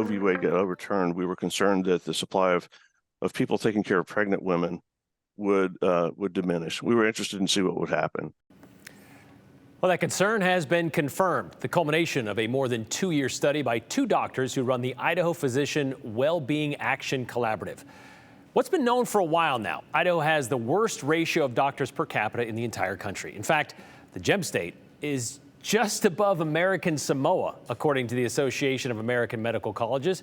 Roe v. Wade got overturned, we were concerned that the supply of people taking care of pregnant women would diminish. We were interested in see what would happen. Well, that concern has been confirmed. The culmination of a more than 2-year study by 2 doctors who run the Idaho Physician Wellbeing Action Collaborative. What's been known for a while now, Idaho has the worst ratio of doctors per capita in the entire country. In fact, the gem state is just above American Samoa, according to the Association of American Medical Colleges,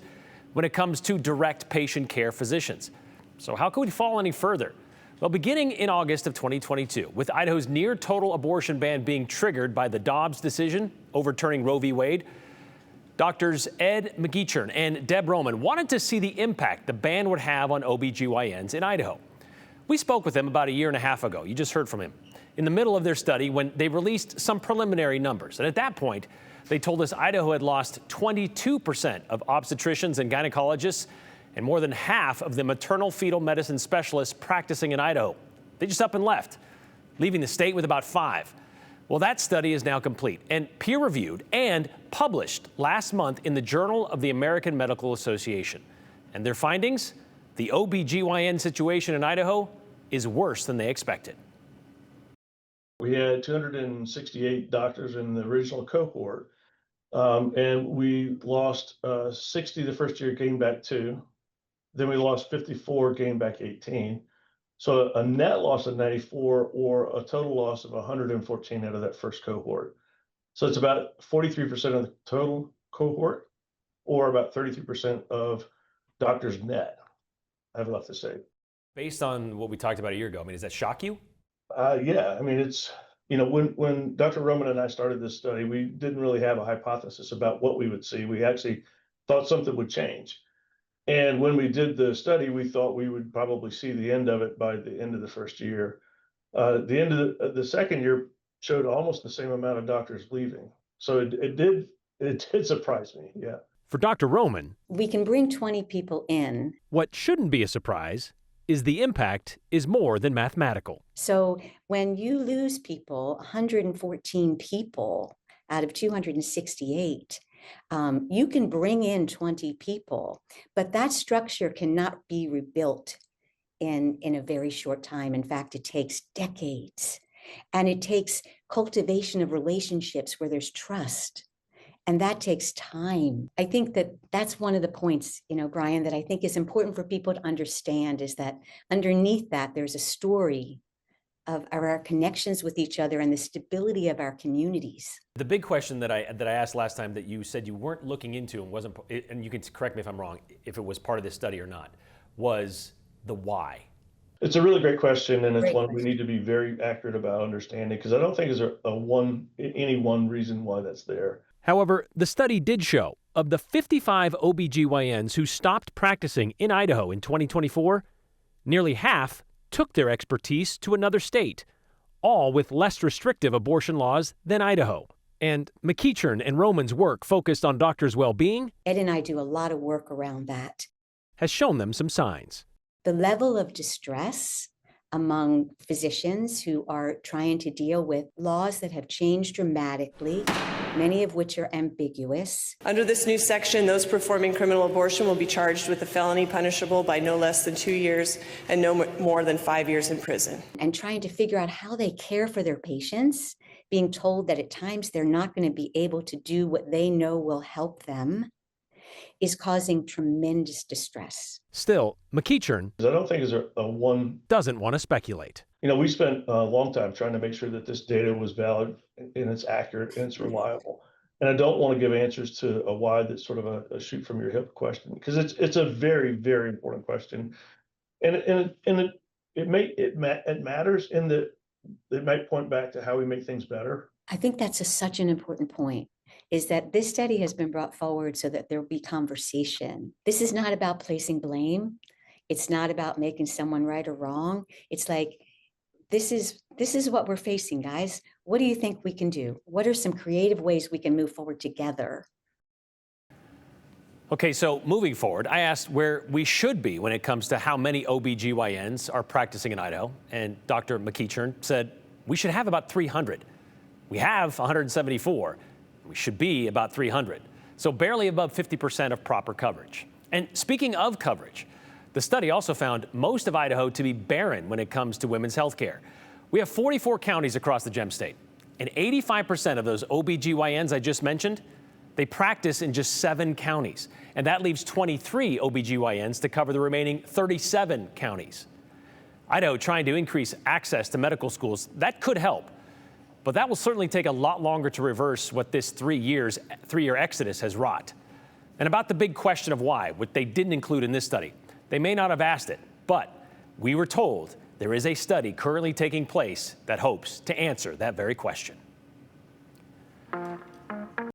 when it comes to direct patient care physicians. So how could we fall any further? Well, beginning in August of 2022, with Idaho's near total abortion ban being triggered by the Dobbs decision overturning Roe v. Wade, Doctors Ed McEachern and Deb Roman wanted to see the impact the ban would have on OBGYNs in Idaho. We spoke with them about a year and a half ago. You just heard from him. In the middle of their study when they released some preliminary numbers. And at that point, they told us Idaho had lost 22% of obstetricians and gynecologists and more than half of the maternal fetal medicine specialists practicing in Idaho. They just up and left, leaving the state with about 5. Well, that study is now complete and peer-reviewed and published last month in the Journal of the American Medical Association. And their findings? The OBGYN situation in Idaho is worse than they expected. We had 268 doctors in the original cohort, and we lost 60 the first year, gained back 2. Then we lost 54, gained back 18. So a net loss of 94 or a total loss of 114 out of that first cohort. So it's about 43% of the total cohort or about 33% of doctors net have left the state. Based on what we talked about a year ago, I mean, does that shock you? Yeah, I mean, it's, when Dr. Roman and I started this study, we didn't really have a hypothesis about what we would see. We actually thought something would change. And when we did the study, we thought we would probably see the end of it by the end of the first year. The end of the second year showed almost the same amount of doctors leaving. So it did surprise me, yeah. For Dr. Roman, we can bring 20 people in. What shouldn't be a surprise is the impact is more than mathematical. So when you lose people, 114 people out of 268, you can bring in 20 people, but that structure cannot be rebuilt in a very short time. In fact, it takes decades, and it takes cultivation of relationships where there's trust, and that takes time. I think that's one of the points, Brian, that I think is important for people to understand, is that underneath that, there's a story of our connections with each other and the stability of our communities. The big question that I asked last time that you said you weren't looking into and wasn't, and you can correct me if I'm wrong, if it was part of this study or not, was the why. It's a really great question, and it's one we need to be very accurate about understanding, because I don't think there's any one reason why that's there. However, the study did show of the 55 OBGYNs who stopped practicing in Idaho in 2024, nearly half took their expertise to another state, all with less restrictive abortion laws than Idaho. And McEachern and Roman's work focused on doctors' well-being, Ed and I do a lot of work around that, has shown them some signs. The level of distress among physicians who are trying to deal with laws that have changed dramatically, many of which are ambiguous. Under this new section, those performing criminal abortion will be charged with a felony punishable by no less than 2 years and no more than 5 years in prison. And trying to figure out how they care for their patients, being told that at times they're not going to be able to do what they know will help them, is causing tremendous distress. Still, McEachern I don't think there's a one doesn't want to speculate. We spent a long time trying to make sure that this data was valid and it's accurate and it's reliable. And I don't want to give answers to a why that's sort of a shoot from your hip question, because it's a very, very important question. And it matters in that it might point back to how we make things better. I think that's such an important point, is that this study has been brought forward so that there will be conversation. This is not about placing blame. It's not about making someone right or wrong. It's like, this is what we're facing, guys. What do you think we can do? What are some creative ways we can move forward together? Okay, so moving forward, I asked where we should be when it comes to how many OBGYNs are practicing in Idaho, and Dr. McEachern said we should have about 300. We have 174. We should be about 300. so barely above 50% of proper coverage. And speaking of coverage, the study also found most of Idaho to be barren when it comes to women's health care. We have 44 counties across the Gem State, and 85% of those OBGYNs I just mentioned, they practice in just 7 counties, and that leaves 23 OBGYNs to cover the remaining 37 counties. Idaho trying to increase access to medical schools, that could help, but that will certainly take a lot longer to reverse what this 3-year exodus has wrought. And about the big question of why, what they didn't include in this study, they may not have asked it, but we were told there is a study currently taking place that hopes to answer that very question.